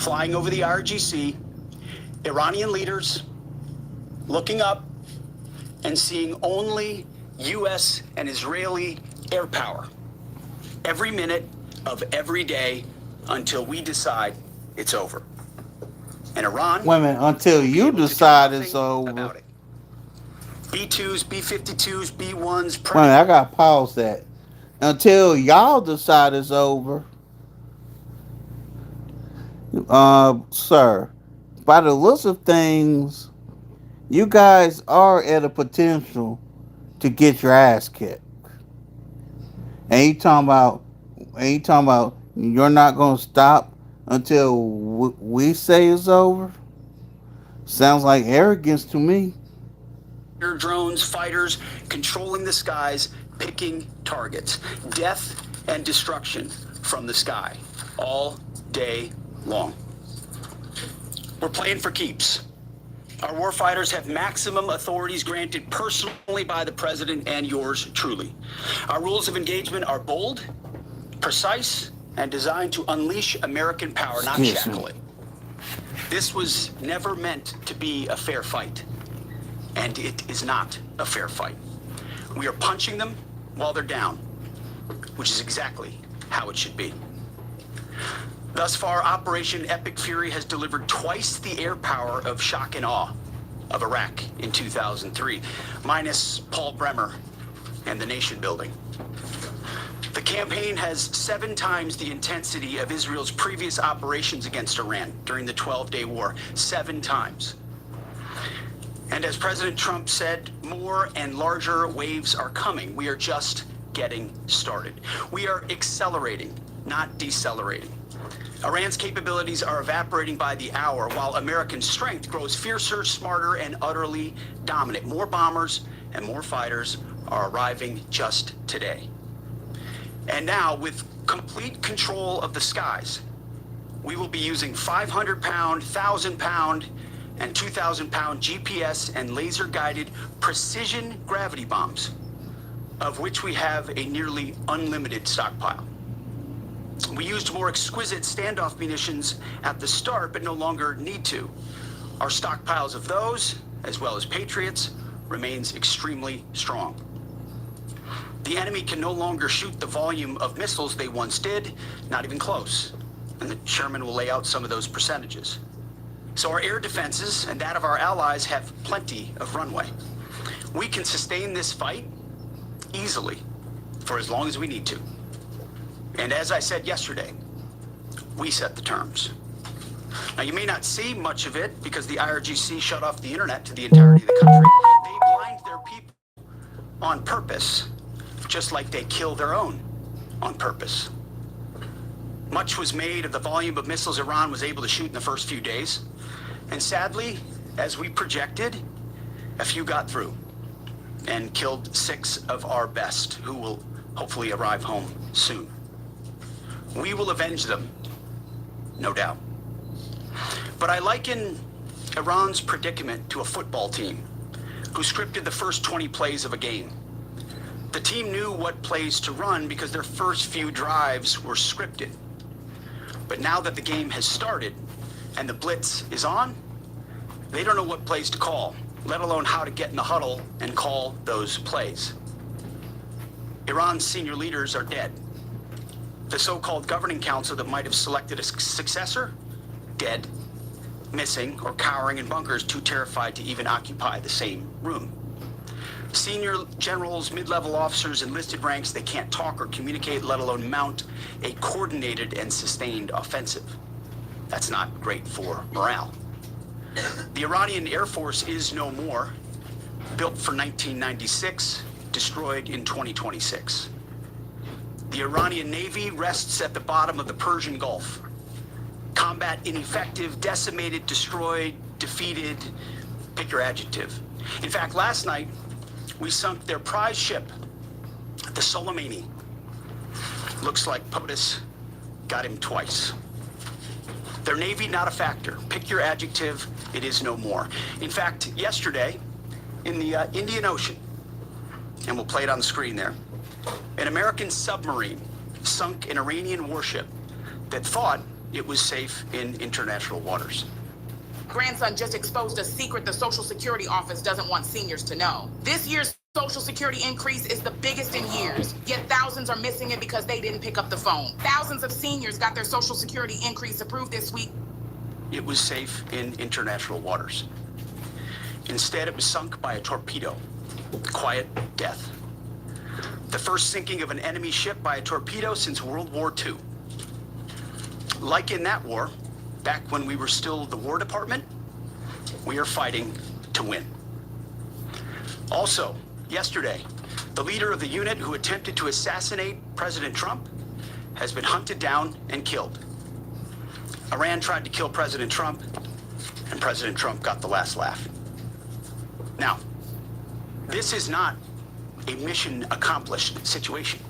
flying over the IRGC, Iranian leaders looking up and seeing only U.S. and Israeli air power every minute of every day until we decide it's over. And Iran. Wait a minute, until you decide it's over. About it. B-2s, B-52s, B-1s. Wait a minute, I gotta pause that. Until y'all decide it's over, sir, by the looks of things, you guys are at a potential to get your ass kicked. And you talking about you're not gonna stop until we say it's over. Sounds like arrogance to me. Air drones, fighters, controlling the skies, picking targets. Death and destruction from the sky all day long. We're playing for keeps. Our warfighters have maximum authorities granted personally by the president and yours truly. Our rules of engagement are bold, precise, and designed to unleash American power, not shackle it. This was never meant to be a fair fight, and it is not a fair fight. We are punching them while they're down, which is exactly how it should be. Thus far, Operation Epic Fury has delivered twice the air power of shock and awe of Iraq in 2003, minus Paul Bremer and the nation building. The campaign has 7 times the intensity of Israel's previous operations against Iran during the 12-day war. 7 times. And as President Trump said, more and larger waves are coming. We are just getting started. We are accelerating, not decelerating. Iran's capabilities are evaporating by the hour, while American strength grows fiercer, smarter, and utterly dominant. More bombers and more fighters are arriving just today. And now, with complete control of the skies, we will be using 500-pound, 1,000-pound, and 2,000-pound GPS and laser-guided precision gravity bombs, of which we have a nearly unlimited stockpile. We used more exquisite standoff munitions at the start, but no longer need to. Our stockpiles of those, as well as Patriots, remains extremely strong. The enemy can no longer shoot the volume of missiles they once did, not even close. And the chairman will lay out some of those percentages. So our air defenses and that of our allies have plenty of runway. We can sustain this fight easily for as long as we need to. And as I said yesterday, we set the terms. Now, you may not see much of it because the IRGC shut off the internet to the entirety of the country. They blind their people on purpose, just like they kill their own on purpose. Much was made of the volume of missiles Iran was able to shoot in the first few days. And sadly, as we projected, a few got through and killed 6 of our best, who will hopefully arrive home soon. We will avenge them, no doubt. But I liken Iran's predicament to a football team who scripted the first 20 plays of a game. The team knew what plays to run because their first few drives were scripted. But now that the game has started and the blitz is on, they don't know what plays to call, let alone how to get in the huddle and call those plays. Iran's senior leaders are dead. The so-called governing council that might have selected a successor, dead, missing, or cowering in bunkers, too terrified to even occupy the same room. Senior generals, mid-level officers, enlisted ranks, they can't talk or communicate, let alone mount a coordinated and sustained offensive. That's not great for morale. The Iranian Air Force is no more, built for 1996, destroyed in 2026. The Iranian Navy rests at the bottom of the Persian Gulf. Combat ineffective, decimated, destroyed, defeated, pick your adjective. In fact, last night, we sunk their prize ship, the Soleimani. Looks like POTUS got him twice. Their Navy, not a factor. Pick your adjective, it is no more. In fact, yesterday, in the Indian Ocean, and we'll play it on the screen there, an American submarine sunk an Iranian warship that thought It was safe in international waters. Grandson just exposed a secret the Social Security office doesn't want seniors to know. This year's Social Security increase is the biggest in years, yet thousands are missing it because they didn't pick up the phone. Thousands of seniors got their Social Security increase approved this week. It was safe in international waters. Instead, it was sunk by a torpedo. Quiet death. The first sinking of an enemy ship by a torpedo since World War II. Like in that war, back when we were still the War Department, we are fighting to win. Also, yesterday, the leader of the unit who attempted to assassinate President Trump has been hunted down and killed. Iran tried to kill President Trump, and President Trump got the last laugh. Now, this is not a mission accomplished situation.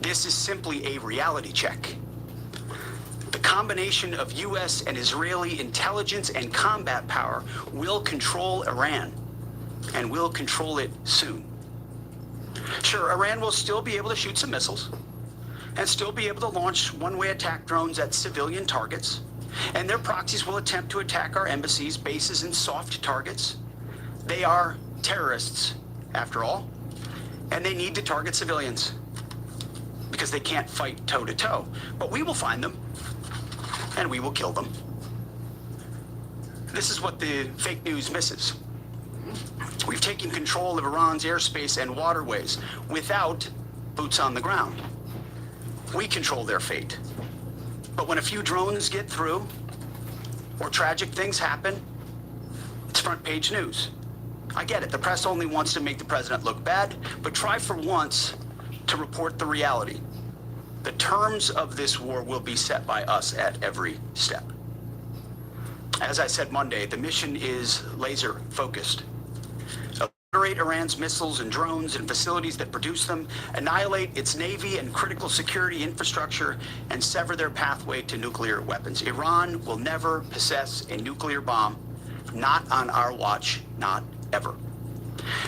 This is simply a reality check. The combination of U.S. and Israeli intelligence and combat power will control Iran, and will control it soon. Sure, Iran will still be able to shoot some missiles, and still be able to launch one-way attack drones at civilian targets, and their proxies will attempt to attack our embassies, bases, and soft targets. They are terrorists, after all, and they need to target civilians because they can't fight toe-to-toe. But we will find them, and we will kill them. This is what the fake news misses. We've taken control of Iran's airspace and waterways without boots on the ground. We control their fate. But when a few drones get through, or tragic things happen, it's front page news. I get it, the press only wants to make the president look bad, but try for once to report the reality. The terms of this war will be set by us at every step. As I said Monday, the mission is laser focused. Obliterate Iran's missiles and drones and facilities that produce them, annihilate its navy and critical security infrastructure, and sever their pathway to nuclear weapons. Iran will never possess a nuclear bomb, not on our watch, not ever.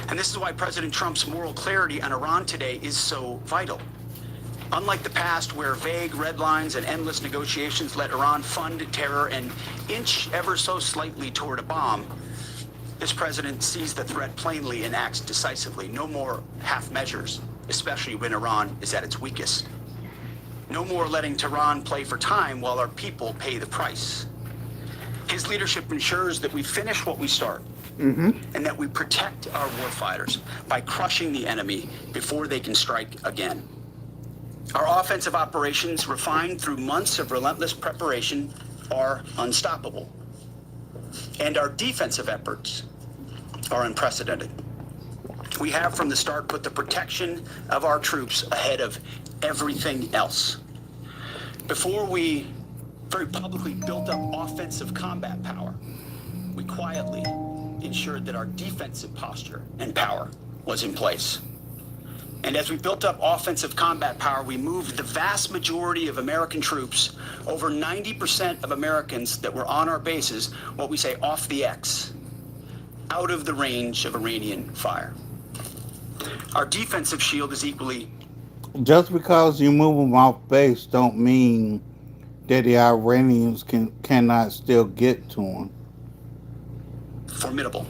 And this is why President Trump's moral clarity on Iran today is so vital. Unlike the past, where vague red lines and endless negotiations let Iran fund terror and inch ever so slightly toward a bomb, this president sees the threat plainly and acts decisively. No more half measures, especially when Iran is at its weakest. No more letting Tehran play for time while our people pay the price. His leadership ensures that we finish what we start, and that we protect our warfighters by crushing the enemy before they can strike again. Our offensive operations, refined through months of relentless preparation, are unstoppable. And our defensive efforts are unprecedented. We have from the start put the protection of our troops ahead of everything else. Before we very publicly built up offensive combat power, we quietly ensured that our defensive posture and power was in place. And as we built up offensive combat power, we moved the vast majority of American troops, over 90% of Americans that were on our bases, what we say off the X, out of the range of Iranian fire. Our defensive shield is equally... Just because you move them off base don't mean that the Iranians cannot still get to them. formidable.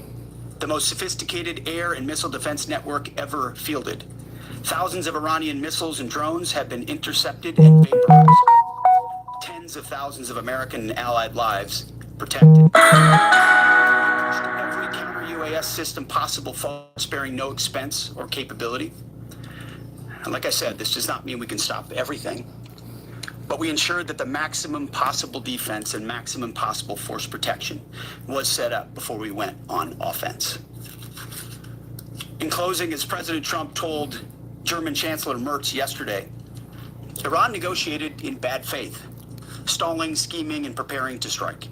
The most sophisticated air and missile defense network ever fielded. Thousands of Iranian missiles and drones have been intercepted and vaporized. Tens of thousands of American and allied lives protected. Every counter-UAS system possible, sparing no expense or capability. And like I said, this does not mean we can stop everything, but we ensured that the maximum possible defense and maximum possible force protection was set up before we went on offense. In closing, as President Trump told German Chancellor Merz yesterday, Iran negotiated in bad faith, stalling, scheming, and preparing to strike.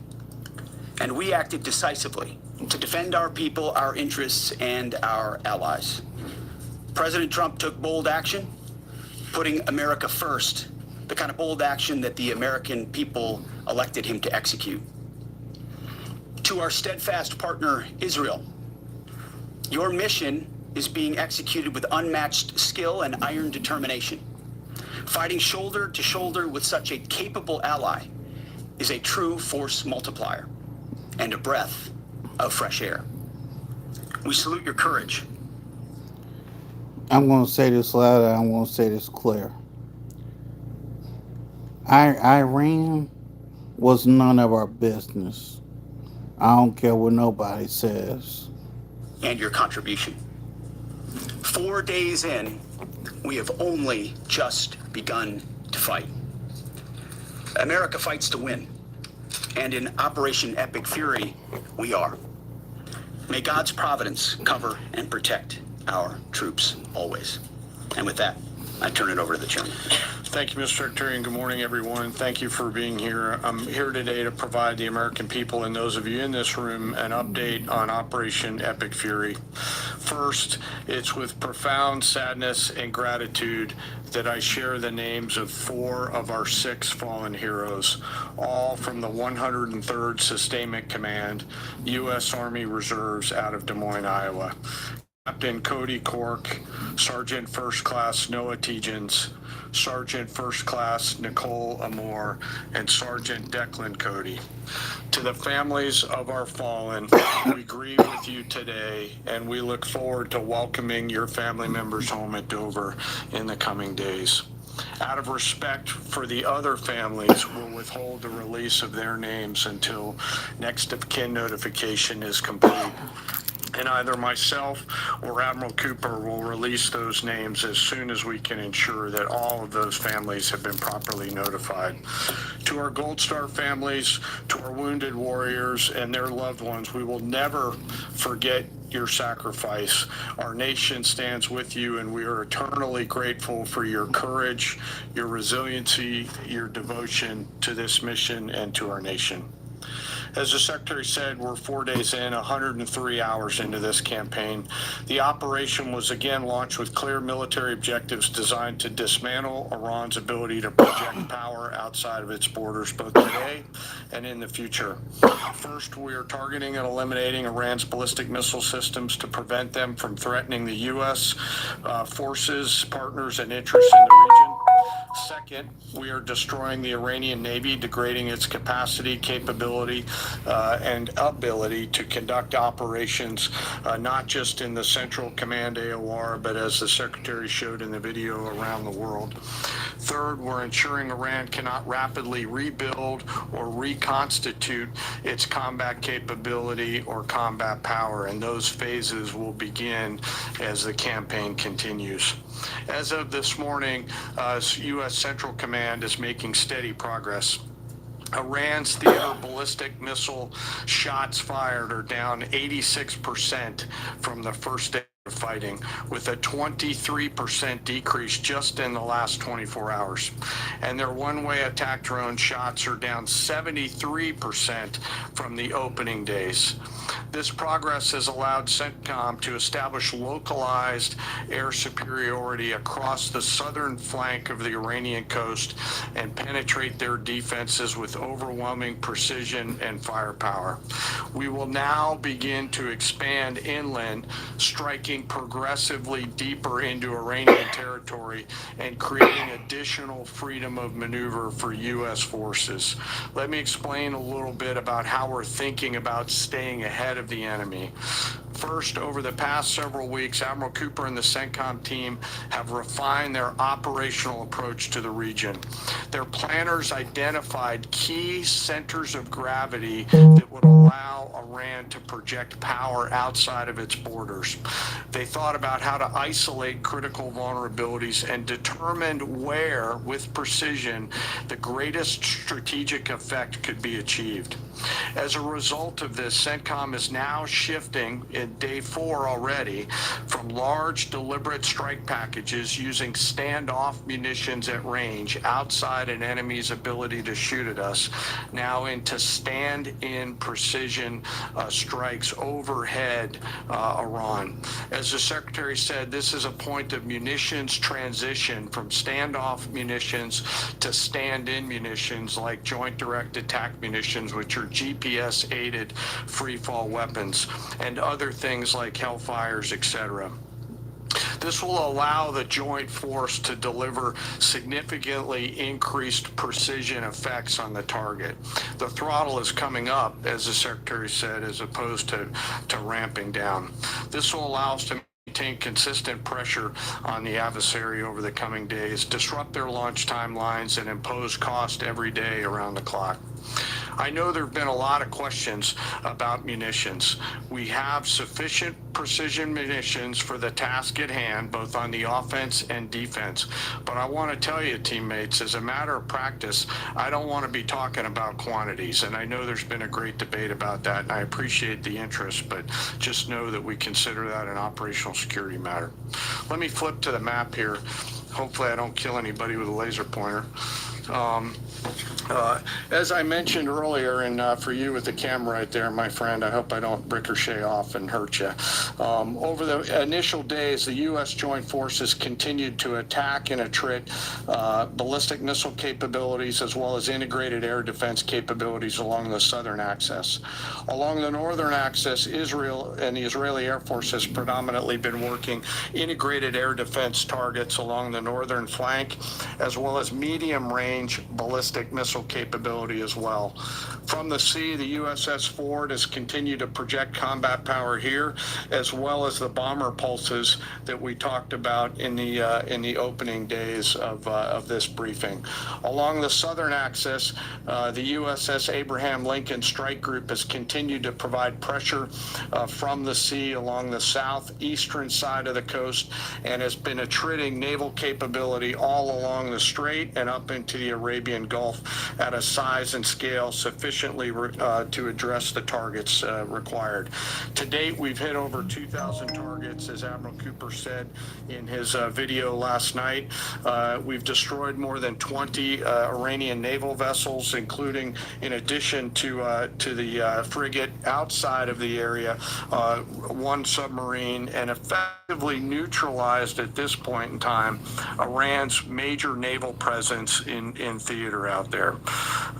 And we acted decisively to defend our people, our interests, and our allies. President Trump took bold action, putting America first, the kind of bold action that the American people elected him to execute. To our steadfast partner, Israel, your mission is being executed with unmatched skill and iron determination. Fighting shoulder to shoulder with such a capable ally is a true force multiplier and a breath of fresh air. We salute your courage. I'm going to say this louder. I'm going to say this clear. Iran was none of our business. I don't care what nobody says. And your contribution. 4 days in, we have only just begun to fight. America fights to win. And in Operation Epic Fury, we are. May God's providence cover and protect our troops always. And with that, I turn it over to the chairman. Thank you, Mr. Secretary, and good morning, everyone. Thank you for being here. I'm here today to provide the American people and those of you in this room an update on Operation Epic Fury. First, it's with profound sadness and gratitude that I share the names of 4 of our 6 fallen heroes, all from the 103rd Sustainment Command, U.S. Army Reserves out of Des Moines, Iowa. Captain Cody Cork, Sergeant First Class Noah Tegens, Sergeant First Class Nicole Amore, and Sergeant Declan Cody. To the families of our fallen, we grieve with you today, and we look forward to welcoming your family members home at Dover in the coming days. Out of respect for the other families, we'll withhold the release of their names until next of kin notification is complete. And either myself or Admiral Cooper will release those names as soon as we can ensure that all of those families have been properly notified. To our Gold Star families, to our wounded warriors and their loved ones, we will never forget your sacrifice. Our nation stands with you, and we are eternally grateful for your courage, your resiliency, your devotion to this mission and to our nation. As the Secretary said, we're 4 days in, 103 hours into this campaign. The operation was again launched with clear military objectives designed to dismantle Iran's ability to project power outside of its borders, both today and in the future. First, we are targeting and eliminating Iran's ballistic missile systems to prevent them from threatening the U.S. Forces, partners, and interests in the region. Second, we are destroying the Iranian Navy, degrading its capacity, capability, and ability to conduct operations, not just in the Central Command AOR, but as the Secretary showed in the video, around the world. Third, we're ensuring Iran cannot rapidly rebuild or reconstitute its combat capability or combat power, and those phases will begin as the campaign continues. As of this morning, U.S. Central Command is making steady progress. Iran's theater ballistic missile shots fired are down 86% from the first day of fighting, with a 23% decrease just in the last 24 hours. And their one-way attack drone shots are down 73% from the opening days. This progress has allowed CENTCOM to establish localized air superiority across the southern flank of the Iranian coast and penetrate their defenses with overwhelming precision and firepower. We will now begin to expand inland, striking progressively deeper into Iranian territory and creating additional freedom of maneuver for U.S. forces. Let me explain a little bit about how we're thinking about staying ahead of the enemy. First, over the past several weeks, Admiral Cooper and the CENTCOM team have refined their operational approach to the region. Their planners identified key centers of gravity that would allow Iran to project power outside of its borders. They thought about how to isolate critical vulnerabilities and determined where, with precision, the greatest strategic effect could be achieved. As a result of this, CENTCOM is now shifting in day 4 already from large deliberate strike packages using standoff munitions at range outside an enemy's ability to shoot at us, now into stand-in precision strikes overhead Iran. As the Secretary said, this is a point of munitions transition from standoff munitions to stand-in munitions like joint direct attack munitions, which are GPS-aided free-fall weapons, and other things like Hellfires, etc. This will allow the joint force to deliver significantly increased precision effects on the target. The throttle is coming up, as the Secretary said, as opposed to ramping down. This will allow us to maintain consistent pressure on the adversary over the coming days, disrupt their launch timelines, and impose cost every day around the clock. I know there have been a lot of questions about munitions. We have sufficient precision munitions for the task at hand, both on the offense and defense. But I want to tell you, teammates, as a matter of practice, I don't want to be talking about quantities. And I know there's been a great debate about that, and I appreciate the interest, but just know that we consider that an operational security matter. Let me flip to the map here. Hopefully I don't kill anybody with a laser pointer. As I mentioned earlier, and for you with the camera right there, my friend, I hope I don't ricochet off and hurt you. Over the initial days, the U.S. Joint Forces continued to attack and attrit ballistic missile capabilities as well as integrated air defense capabilities along the southern axis. Along the northern axis, Israel and the Israeli Air Force has predominantly been working integrated air defense targets along the northern flank, as well as medium-range ballistic missile capability as well. From the sea, the USS Ford has continued to project combat power here, as well as the bomber pulses that we talked about in the opening days of this briefing. Along the southern axis, the USS Abraham Lincoln Strike Group has continued to provide pressure from the sea along the southeastern side of the coast and has been attriting naval capability all along the strait and up into the Arabian Gulf at a size and scale sufficiently to address the targets required. To date, we've hit over 2,000 targets, as Admiral Cooper said in his video last night. We've destroyed more than 20 Iranian naval vessels, including, in addition to the frigate outside of the area, one submarine, and effectively neutralized at this point in time Iran's major naval presence in theater out there.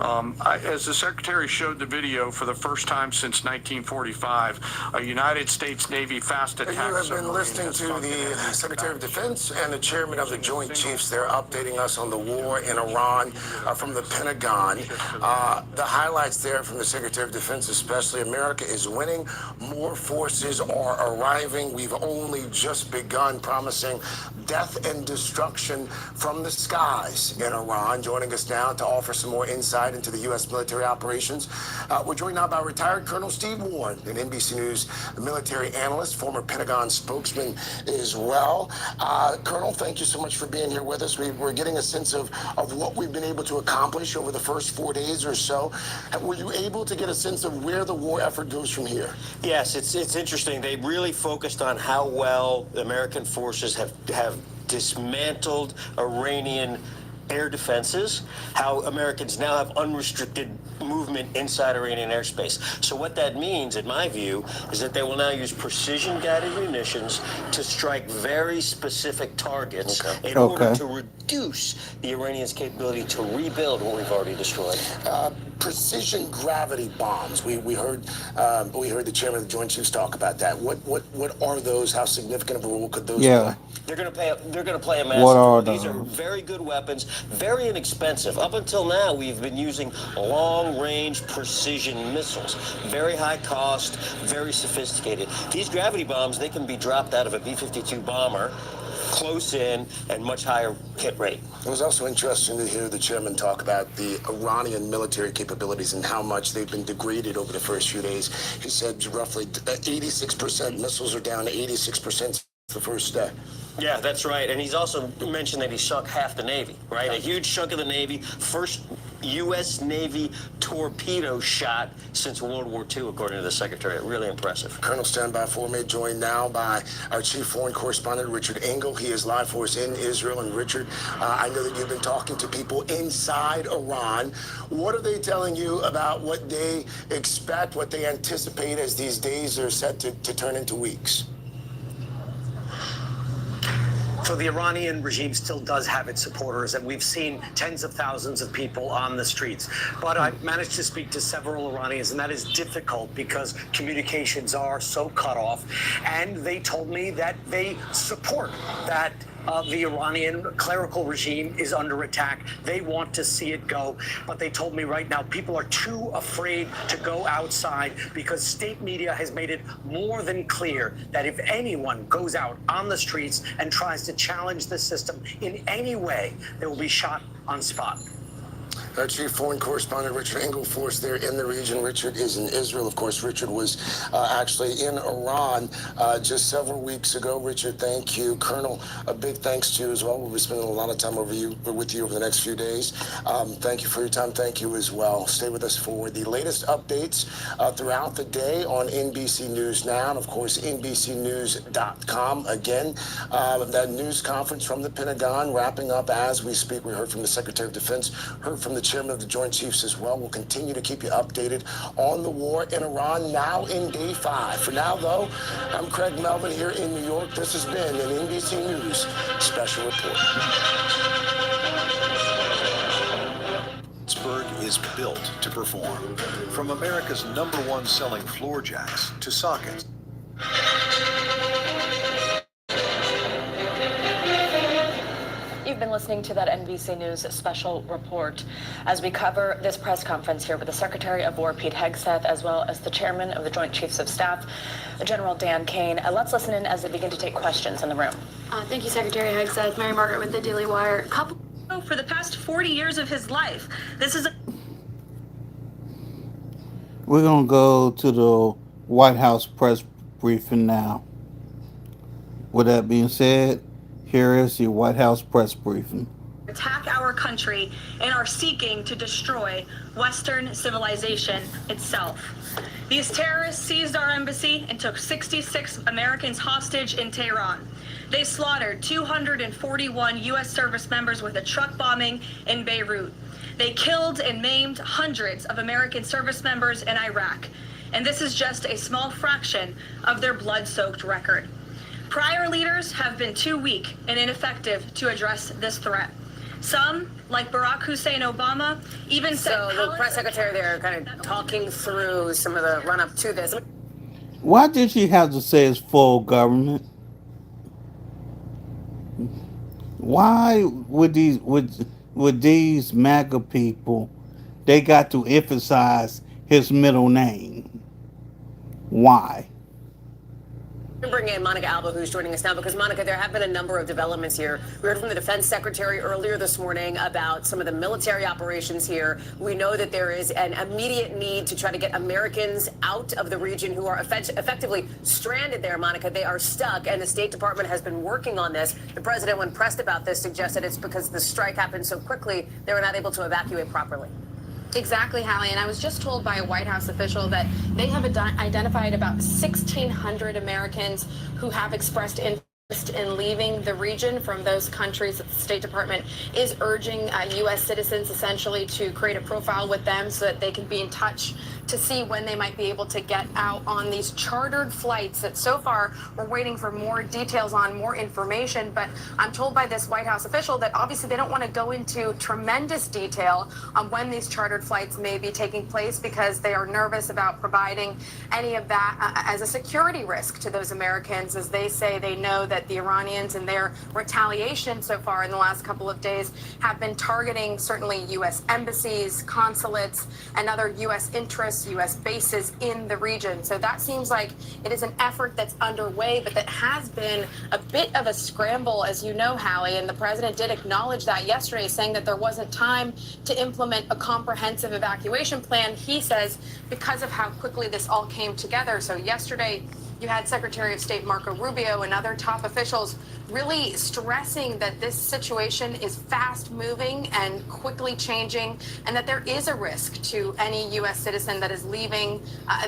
As the Secretary showed the video, for the first time since 1945, a United States Navy fast attack submarine. You have been listening to the Secretary of Defense and the Chairman of the Joint Chiefs. They're updating us on the war in Iran from the Pentagon. The highlights there from the Secretary of Defense, especially: America is winning, more forces are arriving, we've only just begun, promising death and destruction from the skies in Iran. Joining us now to offer some more insight into the U.S. military operations, we're joined now by retired Colonel Steve Warren, an NBC News military analyst, former Pentagon spokesman as well. Colonel, thank you so much for being here with us. We're getting a sense of what we've been able to accomplish over the first 4 days or so. Were you able to get a sense of where the war effort goes from here? Yes, it's interesting. They really focused on how well the American forces have dismantled Iranian air defenses, how Americans now have unrestricted movement inside Iranian airspace. So what that means, in my view, is that they will now use precision-guided munitions to strike very specific targets in order to reduce the Iranians' capability to rebuild what we've already destroyed. Precision gravity bombs. We heard the Chairman of the Joint Chiefs talk about that. What are those? How significant of a role could those play? They're going to play a massive role. These are very good weapons, very inexpensive. Up until now, we've been using long-range precision missiles. Very high cost, very sophisticated. These gravity bombs, they can be dropped out of a B-52 bomber, close in, and much higher hit rate. It was also interesting to hear the chairman talk about the Iranian military capabilities and how much they've been degraded over the first few days. He said roughly 86% missiles are down to 86% the first day. Yeah, that's right. And he's also mentioned that he sunk half the Navy, right? A huge chunk of the Navy. First U.S. Navy torpedo shot since World War II, according to the Secretary. Really impressive. Colonel, stand by for me. Joined now by our chief foreign correspondent, Richard Engel. He is live for us in Israel. And Richard, I know that you've been talking to people inside Iran. What are they telling you about what they expect, what they anticipate as these days are set to turn into weeks? So the Iranian regime still does have its supporters, and we've seen tens of thousands of people on the streets. But I've managed to speak to several Iranians, and that is difficult because communications are so cut off. And they told me that they support that the Iranian clerical regime is under attack. They want to see it go. But they told me right now people are too afraid to go outside because state media has made it more than clear that if anyone goes out on the streets and tries to challenge the system in any way, they will be shot on spot. Our chief foreign correspondent, Richard Engelforce, there in the region. Richard is in Israel. Of course, Richard was actually in Iran just several weeks ago. Richard, thank you. Colonel, a big thanks to you as well. We'll be spending a lot of time with you over the next few days. Thank you for your time. Thank you as well. Stay with us for the latest updates throughout the day on NBC News Now, and of course, NBCnews.com. Again, that news conference from the Pentagon wrapping up as we speak. We heard from the Secretary of Defense, heard from the Chairman of the Joint Chiefs as well. We'll continue to keep you updated on the war in Iran, now in day 5. For now, though, I'm Craig Melvin here in New York. This has been an NBC News Special Report. Pittsburgh is built to perform. From America's #1 selling floor jacks to sockets. You've been listening to that NBC News special report as we cover this press conference here with the Secretary of War, Pete Hegseth, as well as the Chairman of the Joint Chiefs of Staff, General Dan Kane. Let's listen in as they begin to take questions in the room. Thank you, Secretary Hegseth. Mary Margaret with the Daily Wire. For the past 40 years of his life, this is We're going to go to the White House press briefing now. With that being said, here is the White House press briefing. attack our country and are seeking to destroy Western civilization itself. These terrorists seized our embassy and took 66 Americans hostage in Tehran. They slaughtered 241 U.S. service members with a truck bombing in Beirut. They killed and maimed hundreds of American service members in Iraq. And this is just a small fraction of their blood-soaked record. Prior leaders have been too weak and ineffective to address this threat. Some, like Barack Hussein Obama, even said... So the press secretary there kind of talking through some of the run-up to this. Why did she have to say it's full government? Why would these MAGA people, they got to emphasize his middle name? Why? Bring in Monica Alba, who's joining us now, because Monica, there have been a number of developments here. We heard from the defense secretary earlier this morning about some of the military operations here. We know that there is an immediate need to try to get Americans out of the region who are effectively stranded there, Monica. They are stuck, and the State Department has been working on this. The president, when pressed about this, suggested it's because the strike happened so quickly, they were not able to evacuate properly. Exactly, Hallie. And I was just told by a White House official that they have identified about 1,600 Americans who have expressed interest in leaving the region from those countries. That the State Department is urging U.S. citizens essentially to create a profile with them so that they can be in touch to see when they might be able to get out on these chartered flights that so far we're waiting for more details on, more information. But I'm told by this White House official that obviously they don't want to go into tremendous detail on when these chartered flights may be taking place because they are nervous about providing any of that as a security risk to those Americans, as they say they know that the Iranians and their retaliation so far in the last couple of days have been targeting certainly U.S. embassies, consulates, and other U.S. interests, U.S. bases in the region. So that seems like it is an effort that's underway, but that has been a bit of a scramble, as you know, Hallie, and the president did acknowledge that yesterday, saying that there wasn't time to implement a comprehensive evacuation plan, he says, because of how quickly this all came together. So yesterday, you had Secretary of State Marco Rubio and other top officials really stressing that this situation is fast moving and quickly changing, and that there is a risk to any U.S. citizen that is leaving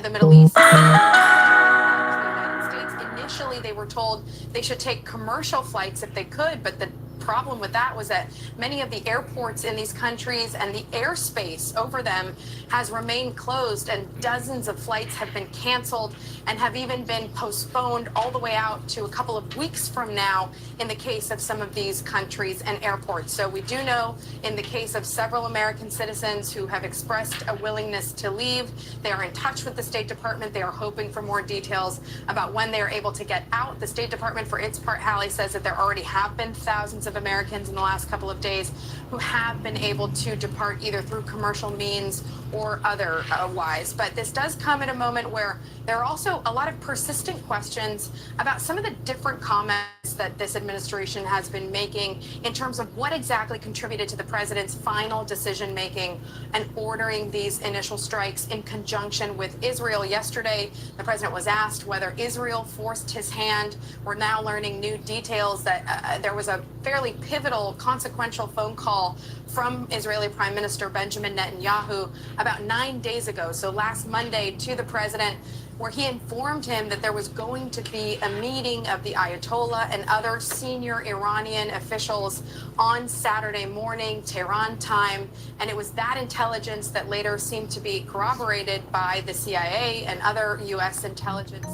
the Middle East. The United States, initially, they were told they should take commercial flights if they could, but the problem with that was that many of the airports in these countries and the airspace over them has remained closed, and dozens of flights have been canceled and have even been postponed all the way out to a couple of weeks from now in the case of some of these countries and airports. So we do know in the case of several American citizens who have expressed a willingness to leave, they are in touch with the State Department. They are hoping for more details about when they are able to get out. The State Department, for its part, Hallie, says that there already have been thousands of Americans in the last couple of days who have been able to depart either through commercial means or otherwise. But this does come at a moment where there are also a lot of persistent questions about some of the different comments that this administration has been making in terms of what exactly contributed to the president's final decision making and ordering these initial strikes in conjunction with Israel. Yesterday, the president was asked whether Israel forced his hand. We're now learning new details that there was a fairly pivotal, consequential phone call from Israeli Prime Minister Benjamin Netanyahu about 9 days ago, so last Monday, to the president, where he informed him that there was going to be a meeting of the Ayatollah and other senior Iranian officials on Saturday morning, Tehran time. And it was that intelligence that later seemed to be corroborated by the CIA and other U.S. intelligence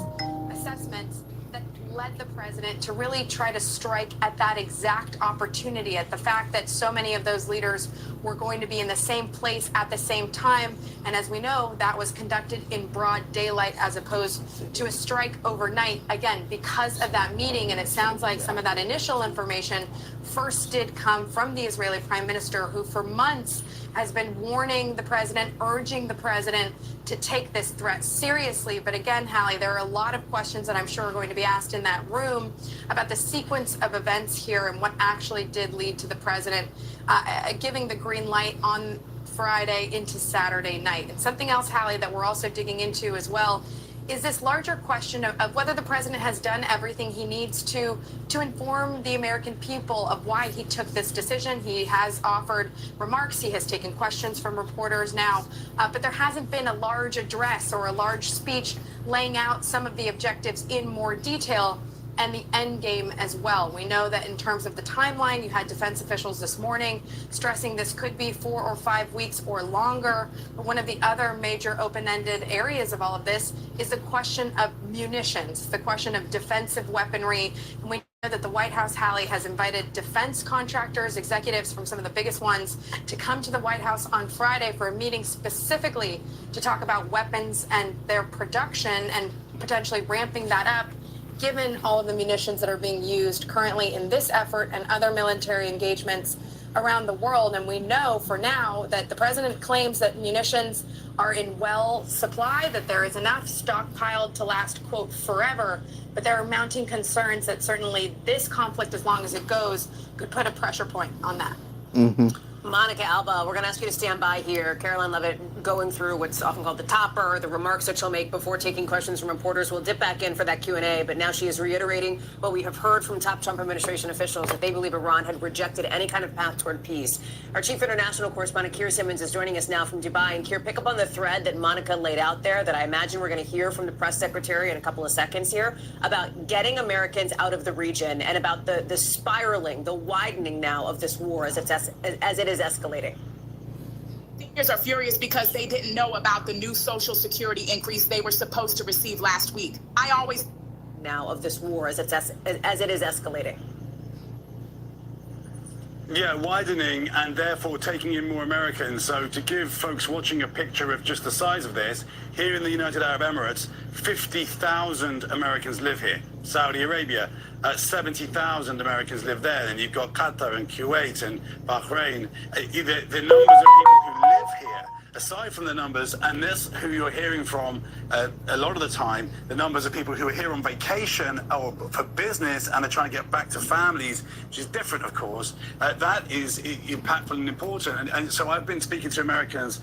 assessments that led the president to really try to strike at that exact opportunity, at the fact that so many of those leaders were going to be in the same place at the same time. And as we know, that was conducted in broad daylight as opposed to a strike overnight, again, because of that meeting. And it sounds like some of that initial information first did come from the Israeli Prime Minister, who for months has been warning the president, urging the president to take this threat seriously. But again, Hallie, there are a lot of questions that I'm sure are going to be asked in that room about the sequence of events here and what actually did lead to the president giving the green light on Friday into Saturday night. And something else, Hallie, that we're also digging into as well is this larger question of whether the president has done everything he needs to inform the American people of why he took this decision. He has offered remarks. He has taken questions from reporters now, but there hasn't been a large address or a large speech laying out some of the objectives in more detail and the end game as well. We know that in terms of the timeline, you had defense officials this morning stressing this could be 4 or 5 weeks or longer. But one of the other major open-ended areas of all of this is the question of munitions, the question of defensive weaponry. And we know that the White House, Hallie, has invited defense contractors, executives from some of the biggest ones, to come to the White House on Friday for a meeting specifically to talk about weapons and their production and potentially ramping that up, given all of the munitions that are being used currently in this effort and other military engagements around the world. And we know for now that the president claims that munitions are in well supply, that there is enough stockpiled to last, quote, forever. But there are mounting concerns that certainly this conflict, as long as it goes, could put a pressure point on that. Mm-hmm. Monica Alba, we're going to ask you to stand by here. Caroline Levitt going through what's often called the topper, the remarks that she'll make before taking questions from reporters. We'll dip back in for that Q&A, but now she is reiterating what we have heard from top Trump administration officials, that they believe Iran had rejected any kind of path toward peace. Our chief international correspondent, Keir Simmons, is joining us now from Dubai. And Keir, pick up on the thread that Monica laid out there that I imagine we're going to hear from the press secretary in a couple of seconds here about getting Americans out of the region and about the spiraling, the widening now of this war as it is escalating. Seniors are furious because they didn't know about the new Social Security increase they were supposed to receive last week. I always now of this war as it is escalating. Yeah, widening and therefore taking in more Americans. So to give folks watching a picture of just the size of this, here in the United Arab Emirates, 50,000 Americans live here. Saudi Arabia, 70,000 Americans live there. And you've got Qatar and Kuwait and Bahrain. The numbers of people who live here, aside from the numbers, and this who you're hearing from a lot of the time, the numbers of people who are here on vacation or for business and are trying to get back to families, which is different, of course, that is impactful and important. And so I've been speaking to Americans,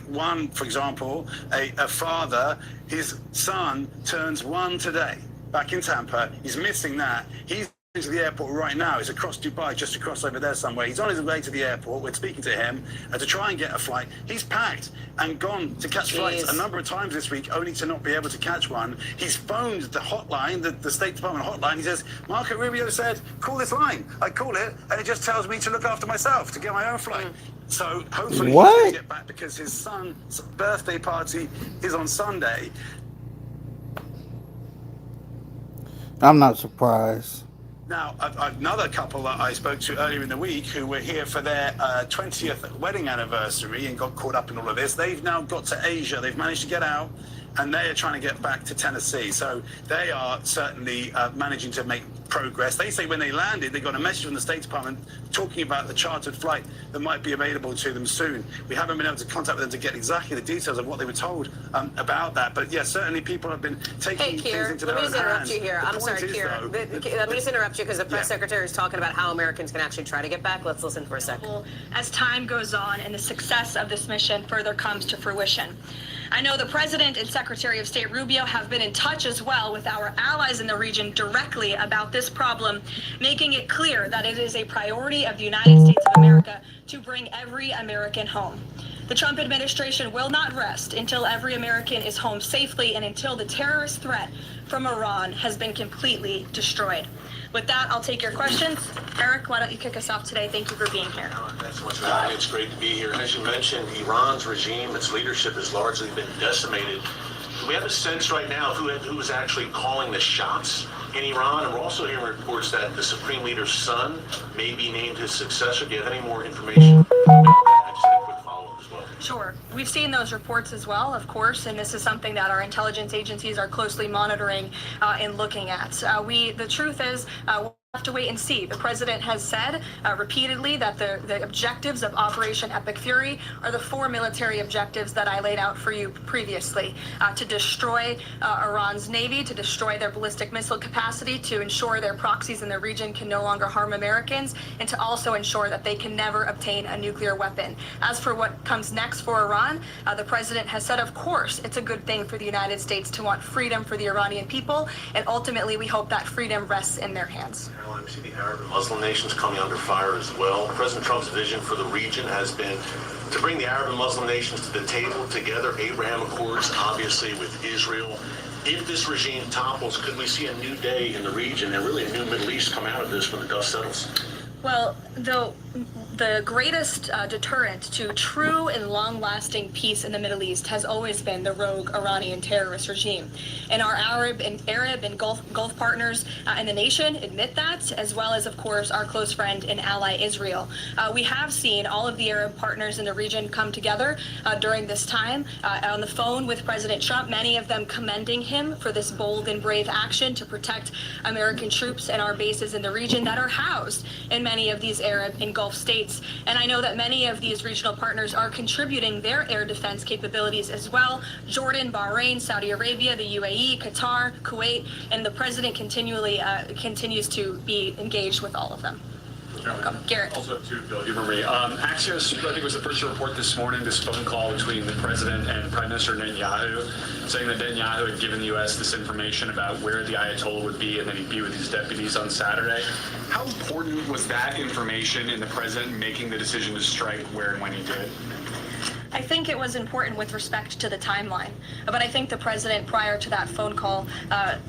one, for example, a father, his son turns 1 today, back in Tampa. He's missing that. He's to the airport right now. He's across Dubai, just across over there somewhere. He's on his way to the airport. We're speaking to him to try and get a flight. He's packed and gone to catch flights a number of times this week, only to not be able to catch one. He's phoned the hotline, the State Department hotline. He says, Marco Rubio said, call this line. I call it, and it just tells me to look after myself, to get my own flight. So hopefully he's going to get back because his son's birthday party is on Sunday. I'm not surprised. Now, another couple that I spoke to earlier in the week who were here for their 20th wedding anniversary and got caught up in all of this, they've now got to Asia. They've managed to get out, and they are trying to get back to Tennessee. So they are certainly managing to make progress. They say when they landed, they got a message from the State Department talking about the chartered flight that might be available to them soon. We haven't been able to contact them to get exactly the details of what they were told about that. But yes, certainly people have been taking things into their own hands. Let me just interrupt you here. I'm sorry, Keir. Let me just interrupt you because the press secretary is talking about how Americans can actually try to get back. Let's listen for a second. As time goes on and the success of this mission further comes to fruition. I know the President and Secretary of State Rubio have been in touch as well with our allies in the region directly about this problem, making it clear that it is a priority of the United States of America to bring every American home. The Trump administration will not rest until every American is home safely and until the terrorist threat from Iran has been completely destroyed. With that, I'll take your questions. Eric, why don't you kick us off today? Thank you for being here. Thanks so much, Melanie. It's great to be here. As you mentioned, Iran's regime, its leadership has largely been decimated. Do we have a sense right now of who is actually calling the shots in Iran? And we're also hearing reports that the Supreme Leader's son may be named his successor. Do you have any more information about that? I just had a quick follow-up as well. Sure. We've seen those reports as well, of course, and this is something that our intelligence agencies are closely monitoring and looking at. The truth is, we'll have to wait and see. The president has said repeatedly that the objectives of Operation Epic Fury are the 4 military objectives that I laid out for you previously: to destroy Iran's navy, to destroy their ballistic missile capacity, to ensure their proxies in the region can no longer harm Americans, and to also ensure that they can never obtain a nuclear weapon. As for what comes next for Iran, the president has said, of course, it's a good thing for the United States to want freedom for the Iranian people, and ultimately we hope that freedom rests in their hands. We see the Arab and Muslim nations coming under fire as well. President Trump's vision for the region has been to bring the Arab and Muslim nations to the table together, Abraham Accords, obviously with Israel. If this regime topples, could we see a new day in the region and really a new Middle East come out of this when the dust settles? Well, the greatest deterrent to true and long-lasting peace in the Middle East has always been the rogue Iranian terrorist regime. And our Arab and Gulf partners in the nation admit that, as well as, of course, our close friend and ally Israel. We have seen all of the Arab partners in the region come together during this time on the phone with President Trump, many of them commending him for this bold and brave action to protect American troops and our bases in the region that are housed in many of these Arab and Gulf states. And I know that many of these regional partners are contributing their air defense capabilities as well. Jordan, Bahrain, Saudi Arabia, the UAE, Qatar, Kuwait, and the president continues to be engaged with all of them. Garrett. Also, to Bill, you remember me. Axios, I think, was the first report this morning, this phone call between the president and Prime Minister Netanyahu, saying that Netanyahu had given the U.S. this information about where the Ayatollah would be and that he'd be with his deputies on Saturday. How important was that information in the president making the decision to strike where and when he did? I think it was important with respect to the timeline, but I think the president, prior to that phone call,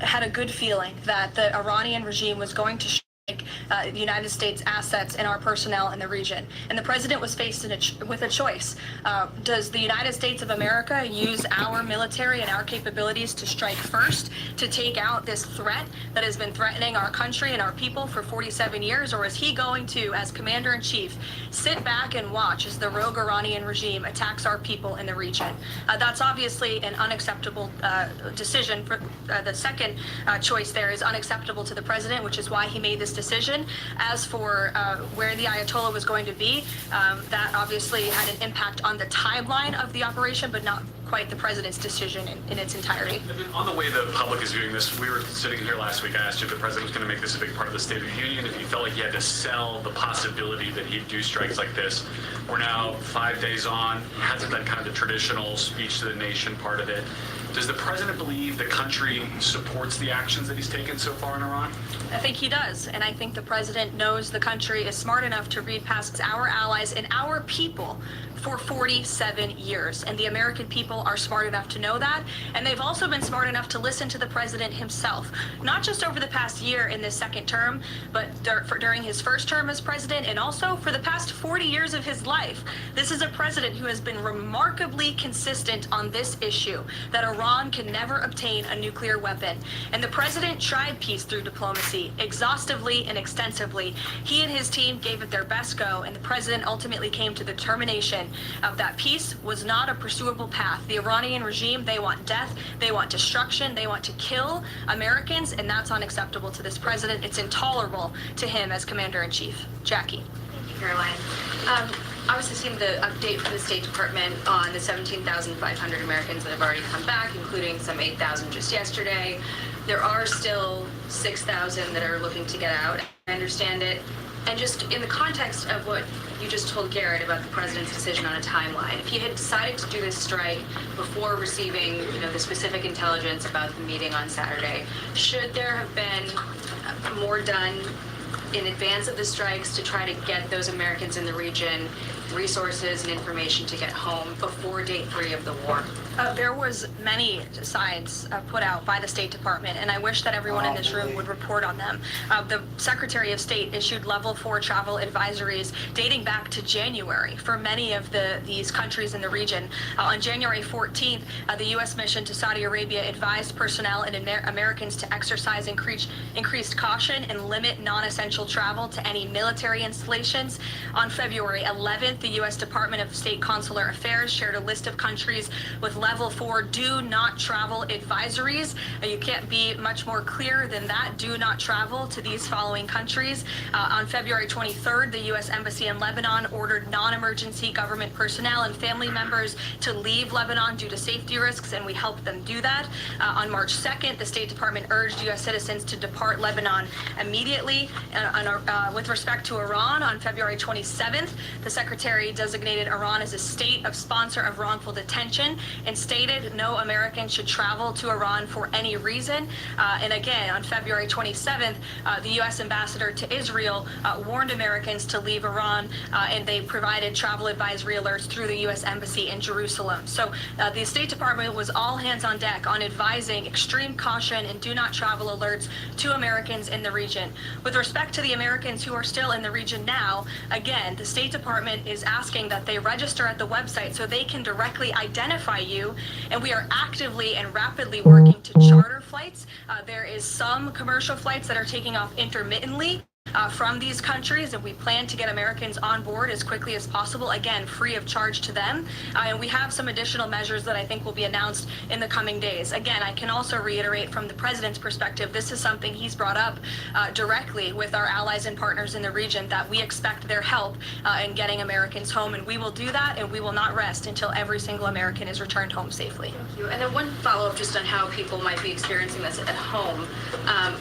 had a good feeling that the Iranian regime was going to the United States assets and our personnel in the region. And the president was faced with a choice. Does the United States of America use our military and our capabilities to strike first, to take out this threat that has been threatening our country and our people for 47 years? Or is he going to, as commander-in-chief, sit back and watch as the rogue Iranian regime attacks our people in the region? That's obviously an unacceptable decision. For the second choice there is unacceptable to the president, which is why he made this decision. As for where the Ayatollah was going to be, that obviously had an impact on the timeline of the operation, but not quite the president's decision in its entirety. On the way the public is viewing this, we were sitting here last week. I asked you if the president was going to make this a big part of the State of the Union, if you felt like you had to sell the possibility that he'd do strikes like this. We're now 5 days on. Hasn't done kind of the traditional speech to the nation part of it. Does the president believe the country supports the actions that he's taken so far in Iran? I think he does, and I think the president knows the country is smart enough to read past our allies and our people for 47 years. And the American people are smart enough to know that, and they've also been smart enough to listen to the president himself, not just over the past year in this second term, but during his first term as president, and also for the past 40 years of his life. This is a president who has been remarkably consistent on this issue, that Iran can never obtain a nuclear weapon. And the president tried peace through diplomacy exhaustively and extensively. He and his team gave it their best go, and the president ultimately came to the determination of that peace was not a pursuable path. The Iranian regime, they want death, they want destruction, they want to kill Americans, and that's unacceptable to this president. It's intolerable to him as commander-in-chief. Jackie. Thank you, Caroline. Obviously seen the update from the State Department on the 17,500 Americans that have already come back, including some 8,000 just yesterday. There are still 6,000 that are looking to get out. I understand it. And just in the context of what you just told Garrett about the president's decision on a timeline, if he had decided to do this strike before receiving, the specific intelligence about the meeting on Saturday, should there have been more done in advance of the strikes to try to get those Americans in the region resources and information to get home before day 3 of the war? There was many signs put out by the State Department, and I wish that everyone in this room would report on them. The Secretary of State issued level 4 travel advisories dating back to January for many of these countries in the region. On January 14th, the U.S. mission to Saudi Arabia advised personnel and Americans to exercise increased caution and limit non-essential travel to any military installations. On February 11th, the U.S. Department of State Consular Affairs shared a list of countries with level 4 do not travel advisories. You can't be much more clear than that. Do not travel to these following countries. On February 23rd, the U.S. Embassy in Lebanon ordered non-emergency government personnel and family members to leave Lebanon due to safety risks, and we helped them do that. On March 2nd, the State Department urged U.S. citizens to depart Lebanon immediately. With respect to Iran, on February 27th, the Secretary designated Iran as a state of sponsor of wrongful detention and stated no American should travel to Iran for any reason. And again, on February 27th, the U.S. ambassador to Israel warned Americans to leave Iran, and they provided travel advisory alerts through the U.S. Embassy in Jerusalem. So the State Department was all hands on deck on advising extreme caution and do not travel alerts to Americans in the region. With respect to the Americans who are still in the region now, again, the State Department is asking that they register at the website so they can directly identify you, and we are actively and rapidly working to charter flights. There is some commercial flights that are taking off intermittently from these countries, and we plan to get Americans on board as quickly as possible, again, free of charge to them. And we have some additional measures that I think will be announced in the coming days. Again, I can also reiterate from the president's perspective, this is something he's brought up directly with our allies and partners in the region, that we expect their help in getting Americans home, and we will do that, and we will not rest until every single American is returned home safely. Thank you. And then one follow-up just on how people might be experiencing this at home.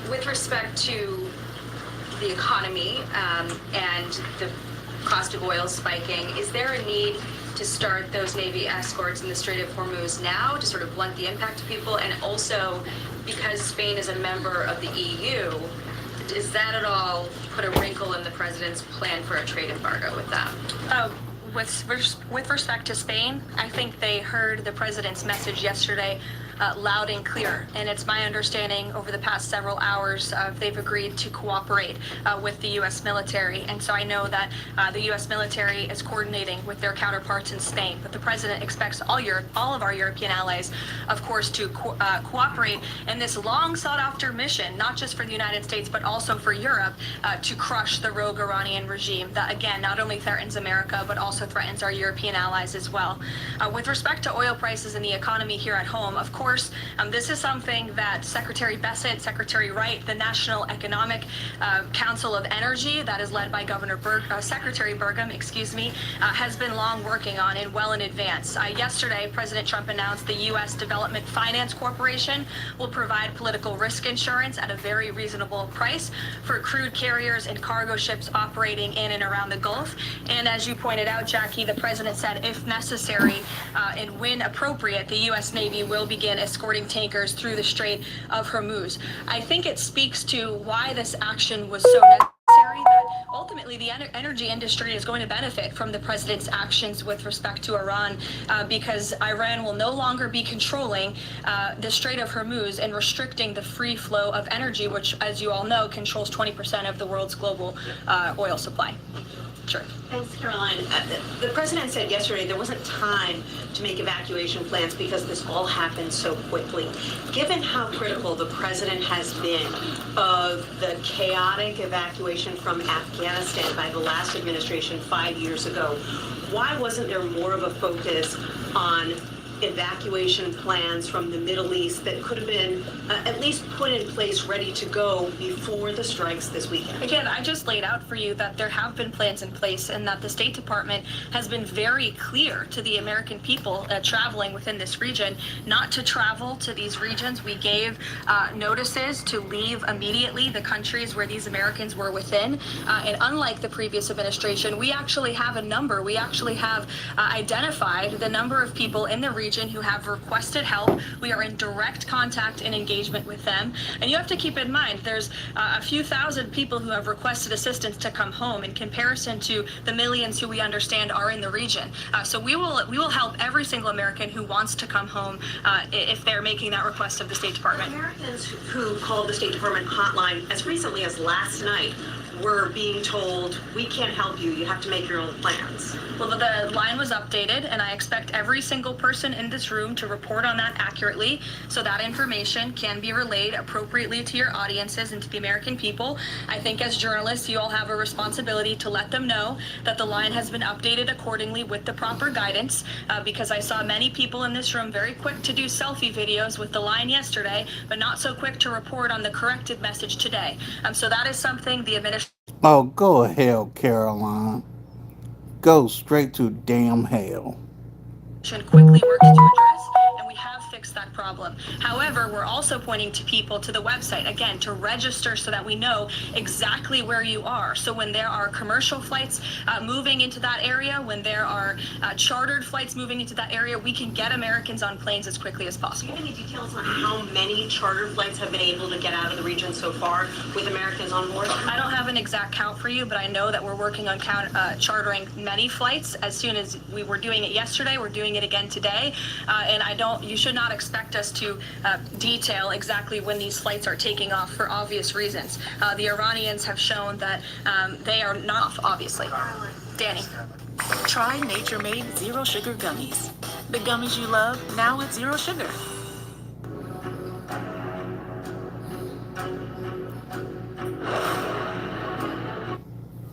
With respect to the economy and the cost of oil spiking, is there a need to start those Navy escorts in the Strait of Hormuz now to sort of blunt the impact to people? And also, because Spain is a member of the EU, does that at all put a wrinkle in the president's plan for a trade embargo with them? With respect to Spain, I think they heard the president's message yesterday loud and clear, and it's my understanding over the past several hours they've agreed to cooperate with the U.S. military, and so I know that the U.S. military is coordinating with their counterparts in Spain, but the president expects all of our European allies, of course, to cooperate in this long sought-after mission, not just for the United States, but also for Europe, to crush the rogue Iranian regime that, again, not only threatens America, but also threatens our European allies as well. With respect to oil prices and the economy here at home, of course, course. This is something that Secretary Bessent, Secretary Wright, the National Economic Council of Energy, that is led by Secretary Burgum, has been long working on and well in advance. Yesterday, President Trump announced the U.S. Development Finance Corporation will provide political risk insurance at a very reasonable price for crude carriers and cargo ships operating in and around the Gulf. And as you pointed out, Jackie, the president said if necessary and when appropriate, the U.S. Navy will begin escorting tankers through the Strait of Hormuz. I think it speaks to why this action was so necessary, that ultimately the energy industry is going to benefit from the president's actions with respect to Iran, because Iran will no longer be controlling the Strait of Hormuz and restricting the free flow of energy, which, as you all know, controls 20% of the world's global oil supply. Sure. Thanks, Caroline. The president said yesterday there wasn't time to make evacuation plans because this all happened so quickly. Given how critical the president has been of the chaotic evacuation from Afghanistan by the last administration 5 years ago, why wasn't there more of a focus on evacuation plans from the Middle East that could have been at least put in place, ready to go before the strikes this weekend? Again, I just laid out for you that there have been plans in place and that the State Department has been very clear to the American people traveling within this region not to travel to these regions. We gave notices to leave immediately the countries where these Americans were within. And unlike the previous administration, we actually have a number. We actually have identified the number of people in the region who have requested help. We are in direct contact and engagement with them. And you have to keep in mind, there's a few thousand people who have requested assistance to come home in comparison to the millions who we understand are in the region. So we will help every single American who wants to come home if they're making that request of the State Department. Americans who called the State Department hotline as recently as last night were being told, we can't help you, you have to make your own plans. Well, the line was updated, and I expect every single person in this room to report on that accurately, so that information can be relayed appropriately to your audiences and to the American people. I think as journalists, you all have a responsibility to let them know that the line has been updated accordingly with the proper guidance, because I saw many people in this room very quick to do selfie videos with the line yesterday, but not so quick to report on the corrected message today. So that is something the administration... Oh, go hell, Caroline. Go straight to damn hell. quickly works to address, and we have fixed that problem. However, we're also pointing to people to the website, again, to register so that we know exactly where you are. So when there are commercial flights moving into that area, when there are chartered flights moving into that area, we can get Americans on planes as quickly as possible. Do you have any details on how many chartered flights have been able to get out of the region so far with Americans on board? I don't have an exact count for you, but I know that we're working on chartering many flights. As soon as we were doing it yesterday, we're doing it again today. And you should not expect us to detail exactly when these flights are taking off for obvious reasons. The Iranians have shown that they are not off, obviously. Danny. Try Nature Made Zero Sugar Gummies. The gummies you love, now with zero sugar.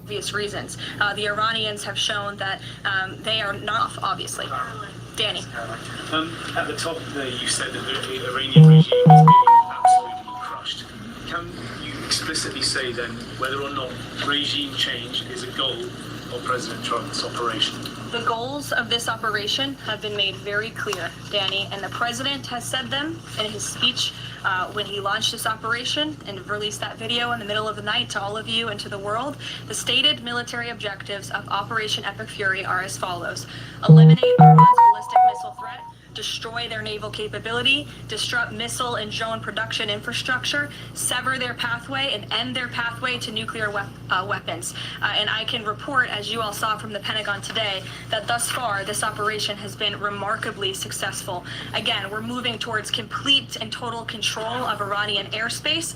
Obvious reasons. The Iranians have shown that they are not off, obviously. Danny. At the top there, you said that the Iranian regime is being absolutely crushed. Can you explicitly say then whether or not regime change is a goal of President Trump's operation? The goals of this operation have been made very clear, Danny, and the president has said them in his speech when he launched this operation and released that video in the middle of the night to all of you and to the world. The stated military objectives of Operation Epic Fury are as follows: eliminate Iran's ballistic missile threat, destroy their naval capability, disrupt missile and drone production infrastructure, sever their pathway, and end their pathway to nuclear weapons. And I can report, as you all saw from the Pentagon today, that thus far this operation has been remarkably successful. Again, we're moving towards complete and total control of Iranian airspace.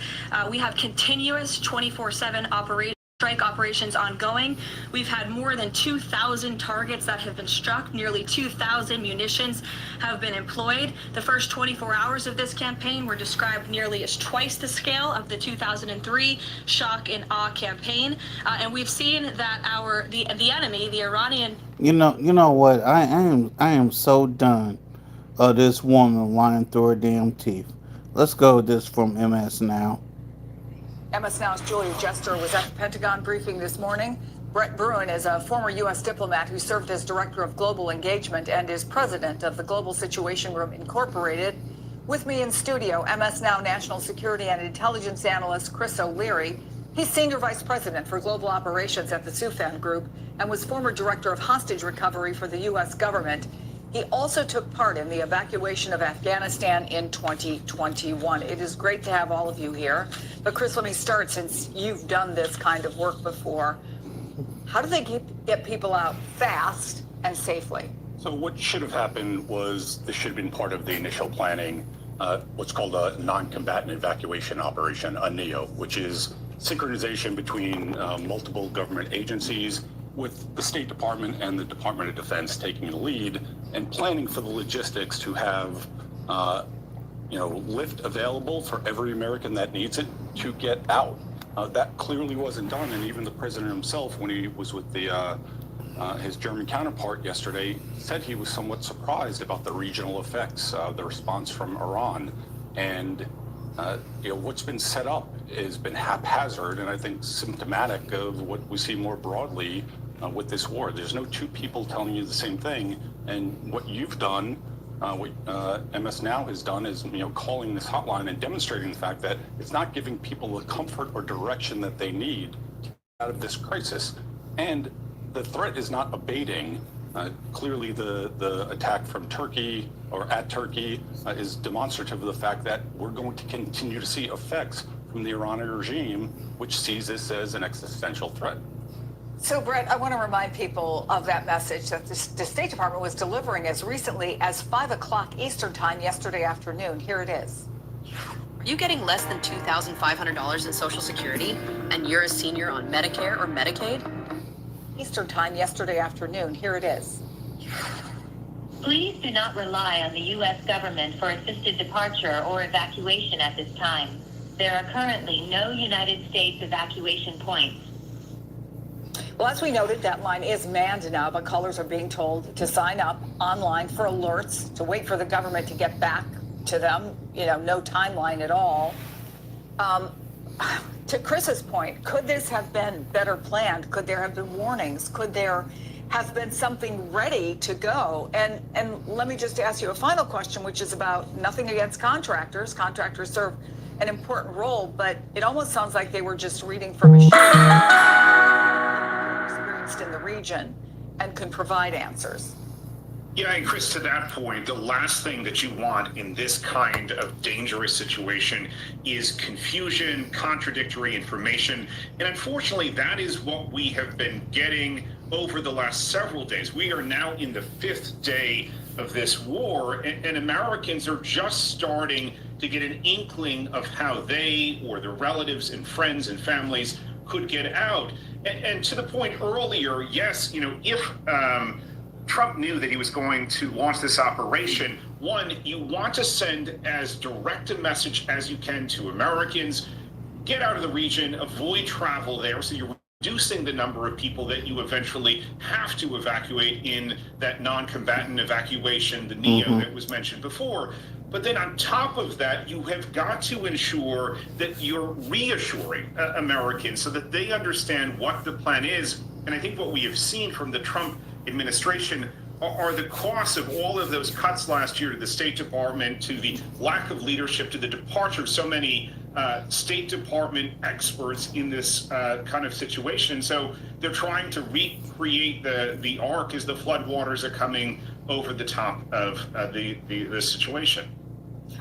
We have continuous 24/7 strike operations ongoing. We've had more than 2,000 targets that have been struck. Nearly 2,000 munitions have been employed. The first 24 hours of this campaign were described nearly as twice the scale of the 2003 shock and awe campaign. And we've seen that the enemy, the Iranian... You know what? I am so done of this woman lying through her damn teeth. Let's go with this from MS Now. MS Now's Julia Jester was at the Pentagon briefing this morning. Brett Bruin is a former U.S. diplomat who served as Director of Global Engagement and is president of the Global Situation Room Incorporated. With me in studio, MS Now National Security and Intelligence Analyst Chris O'Leary. He's Senior Vice President for Global Operations at the SUFAN Group and was former Director of Hostage Recovery for the U.S. government. He also took part in the evacuation of Afghanistan in 2021. It is great to have all of you here. But Chris, let me start, since you've done this kind of work before. How do they get people out fast and safely? So what should have happened was this should have been part of the initial planning, what's called a non-combatant evacuation operation, a NEO, which is synchronization between multiple government agencies, with the State Department and the Department of Defense taking the lead and planning for the logistics to have, lift available for every American that needs it to get out. That clearly wasn't done, and even the president himself, when he was with his German counterpart yesterday, said he was somewhat surprised about the regional effects, the response from Iran, and what's been set up has been haphazard, and I think symptomatic of what we see more broadly with this war. There's no two people telling you the same thing, and what you've done, what MS Now has done, is calling this hotline and demonstrating the fact that it's not giving people the comfort or direction that they need out of this crisis, and the threat is not abating. Clearly, the attack from Turkey or at Turkey is demonstrative of the fact that we're going to continue to see effects from the Iranian regime, which sees this as an existential threat. So, Brett, I want to remind people of that message that the State Department was delivering as recently as 5 o'clock Eastern Time yesterday afternoon. Here it is. Are you getting less than $2,500 in Social Security and you're a senior on Medicare or Medicaid? Eastern Time yesterday afternoon. Here it is. Please do not rely on the U.S. government for assisted departure or evacuation at this time. There are currently no United States evacuation points. Well, as we noted, that line is manned now, but callers are being told to sign up online for alerts, to wait for the government to get back to them. No timeline at all. To Chris's point, could this have been better planned? Could there have been warnings? Could there have been something ready to go? And let me just ask you a final question, which is about nothing against contractors. Contractors serve an important role, but it almost sounds like they were just reading from a sheet experienced in the region and can provide answers. Yeah, and Chris, to that point, the last thing that you want in this kind of dangerous situation is confusion, contradictory information. And unfortunately, that is what we have been getting over the last several days. We are now in the 5th day of this war, and Americans are just starting to get an inkling of how they or their relatives and friends and families could get out. And to the point earlier, yes, if Trump knew that he was going to launch this operation, one, you want to send as direct a message as you can to Americans. Get out of the region, avoid travel there, so you're reducing the number of people that you eventually have to evacuate in that non-combatant evacuation, the NEO that was mentioned before. But then on top of that, you have got to ensure that you're reassuring Americans so that they understand what the plan is. And I think what we have seen from the Trump administration are the costs of all of those cuts last year to the State Department, to the lack of leadership, to the departure of so many State Department experts in this kind of situation. So they're trying to recreate the arc as the floodwaters are coming over the top of the situation.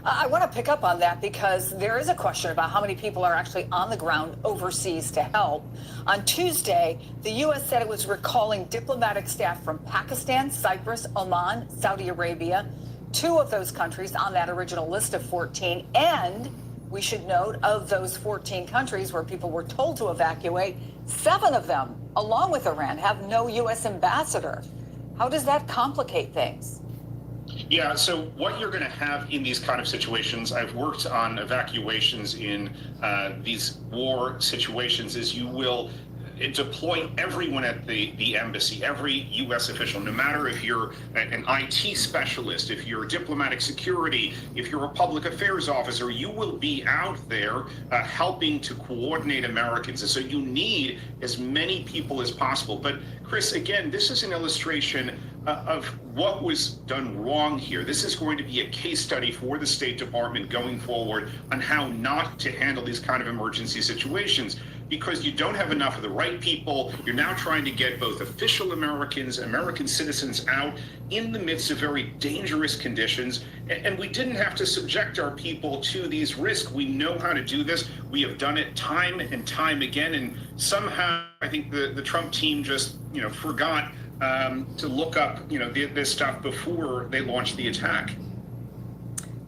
I want to pick up on that because there is a question about how many people are actually on the ground overseas to help. On Tuesday, the U.S. said it was recalling diplomatic staff from Pakistan, Cyprus, Oman, Saudi Arabia, 2 of those countries on that original list of 14. And we should note, of those 14 countries where people were told to evacuate, 7 of them, along with Iran, have no U.S. ambassador. How does that complicate things? Yeah, so what you're going to have in these kind of situations, I've worked on evacuations in these war situations, is you will deploy everyone at the embassy, every U.S. official, no matter if you're an IT specialist, if you're diplomatic security, if you're a public affairs officer, you will be out there helping to coordinate Americans. And so you need as many people as possible. But Chris, again, this is an illustration of what was done wrong here. This is going to be a case study for the State Department going forward on how not to handle these kind of emergency situations, because you don't have enough of the right people. You're now trying to get both official Americans, American citizens out in the midst of very dangerous conditions. And we didn't have to subject our people to these risks. We know how to do this. We have done it time and time again. And somehow I think the Trump team just, forgot to look up, this stuff before they launched the attack.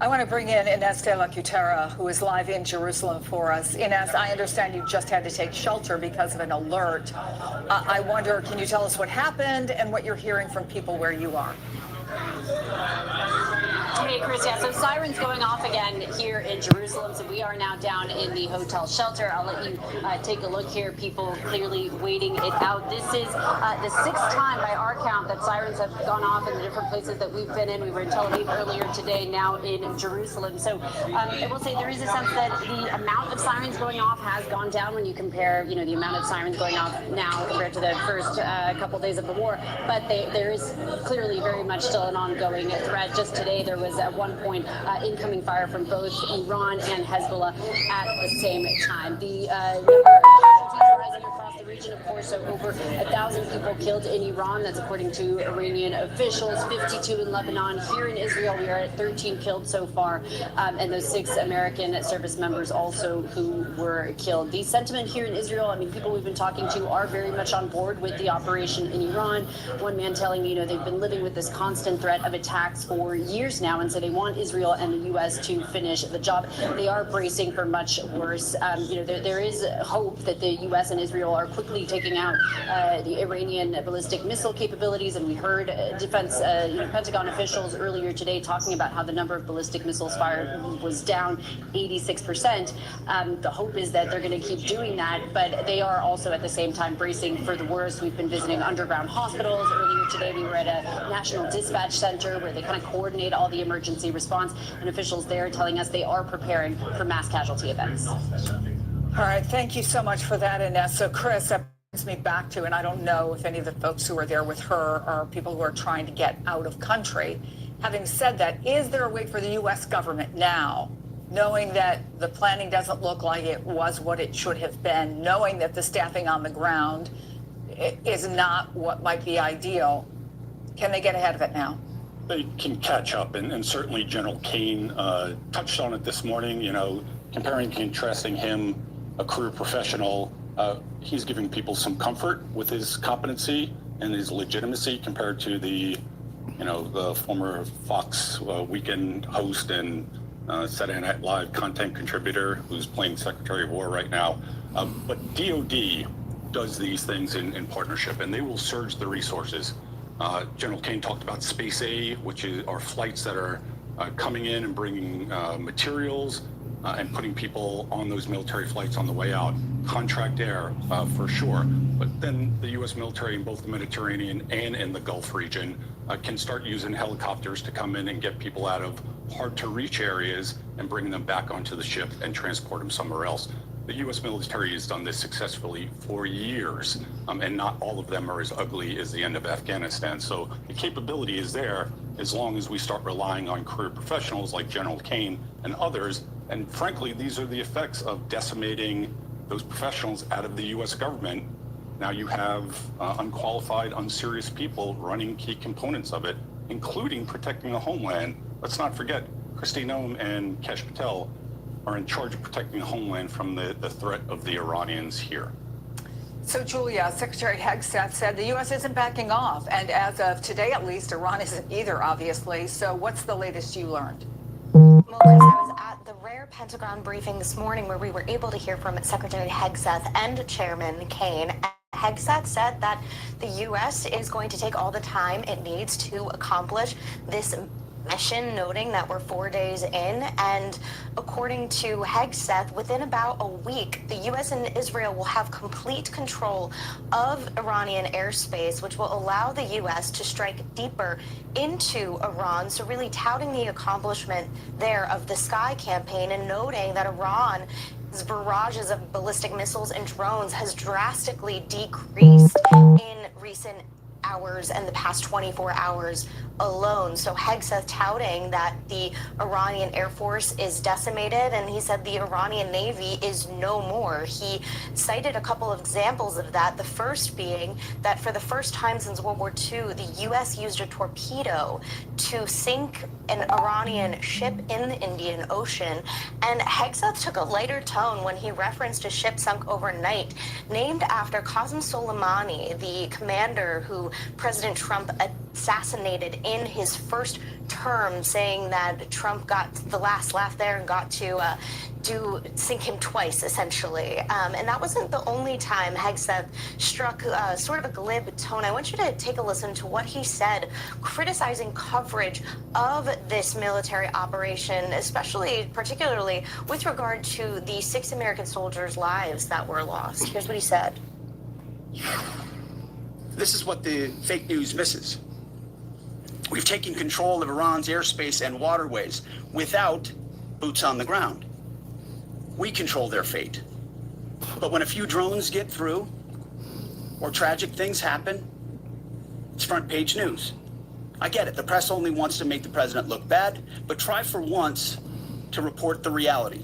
I want to bring in Ines de la Cuetara, who is live in Jerusalem for us. Ines, I understand you just had to take shelter because of an alert. I wonder, can you tell us what happened and what you're hearing from people where you are? Hey, Chris, yeah, so sirens going off again here in Jerusalem. So we are now down in the hotel shelter. I'll let you take a look here. People clearly waiting it out. This is the sixth time by our count that sirens have gone off in the different places that we've been in. We were in Tel Aviv earlier today, now in Jerusalem. So I will say there is a sense that the amount of sirens going off has gone down when you compare, the amount of sirens going off now compared to the first couple days of the war. But there is clearly very much still an ongoing threat. Just today, there was at one point incoming fire from both Iran and Hezbollah at the same time. The number of casualties are rising across the region, of course, so over 1,000 people killed in Iran. That's according to Iranian officials, 52 in Lebanon. Here in Israel, we are at 13 killed so far, and those 6 American service members also who were killed. The sentiment here in Israel, people we've been talking to are very much on board with the operation in Iran. One man telling me, they've been living with this constant threat of attacks for years now, and so they want Israel and the U.S. to finish the job. They are bracing for much worse. There is hope that the U.S. and Israel are quickly taking out the Iranian ballistic missile capabilities, and we heard defense Pentagon officials earlier today talking about how the number of ballistic missiles fired was down 86%. The hope is that they're going to keep doing that, but they are also at the same time bracing for the worst. We've been visiting underground hospitals. Earlier today, we were at a national dispatch center where they kind of coordinate all the emergency response, and officials there telling us they are preparing for mass casualty events. All right, thank you so much for that, Ines. So, Chris, that brings me back to, and I don't know if any of the folks who are there with her are people who are trying to get out of country. Having said that, is there a way for the U.S. government now, knowing that the planning doesn't look like it was what it should have been, knowing that the staffing on the ground is not what might be ideal, can they get ahead of it now? They can catch up, and certainly General Kane touched on it this morning, comparing and contrasting him, a career professional. He's giving people some comfort with his competency and his legitimacy compared to the former Fox weekend host and Saturday Night Live content contributor who's playing Secretary of War right now. But DOD does these things in partnership, and they will surge the resources. General Kane talked about Space A, which are flights that are coming in and bringing materials and putting people on those military flights on the way out. Contract air, for sure. But then the U.S. military in both the Mediterranean and in the Gulf region can start using helicopters to come in and get people out of hard-to-reach areas and bring them back onto the ship and transport them somewhere else. The U.S. military has done this successfully for years, and not all of them are as ugly as the end of Afghanistan. So the capability is there as long as we start relying on career professionals like General Kane and others. And frankly, these are the effects of decimating those professionals out of the U.S. government. Now you have unqualified, unserious people running key components of it, including protecting the homeland. Let's not forget, Kristi Noem and Kesh Patel are in charge of protecting the homeland from the threat of the Iranians here. So, Julia, Secretary Hegseth said the U.S. isn't backing off, and as of today at least, Iran isn't either, obviously. So what's the latest you learned? Well, Chris, I was at the rare Pentagon briefing this morning where we were able to hear from Secretary Hegseth and Chairman Kane. Hegseth said that the U.S. is going to take all the time it needs to accomplish this mission, noting that we're 4 days in, and according to Hegseth, within about a week, the U.S. and Israel will have complete control of Iranian airspace, which will allow the U.S. to strike deeper into Iran. So really touting the accomplishment there of the Sky campaign and noting that Iran's barrages of ballistic missiles and drones has drastically decreased in recent hours and the past 24 hours alone. So Hegseth touting that the Iranian Air Force is decimated, and he said the Iranian Navy is no more. He cited a couple of examples of that, the first being that for the first time since World War II, the U.S. used a torpedo to sink an Iranian ship in the Indian Ocean, and Hegseth took a lighter tone when he referenced a ship sunk overnight named after Qasem Soleimani, the commander who President Trump assassinated in his first term, saying that Trump got the last laugh there and got to sink him twice, essentially. And that wasn't the only time Hegseth struck sort of a glib tone. I want you to take a listen to what he said, criticizing coverage of this military operation, particularly with regard to the 6 American soldiers' lives that were lost. Here's what he said. This is what the fake news misses. We've taken control of Iran's airspace and waterways without boots on the ground. We control their fate. But when a few drones get through or tragic things happen, it's front page news. I get it. The press only wants to make the president look bad, but try for once to report the reality.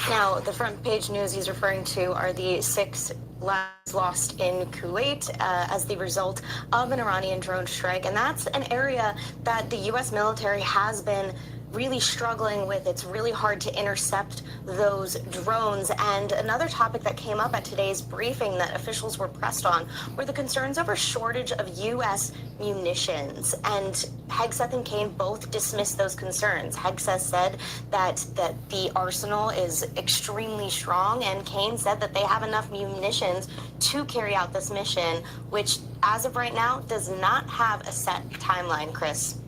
Now, the front page news he's referring to are the 6 lives lost in Kuwait as the result of an Iranian drone strike. And that's an area that the U.S. military has been really struggling with. It's really hard to intercept those drones. And another topic that came up at today's briefing that officials were pressed on were the concerns over shortage of U.S. munitions. And Hegseth and Kane both dismissed those concerns. Hegseth said that the arsenal is extremely strong, and Kane said that they have enough munitions to carry out this mission, which as of right now does not have a set timeline, Chris.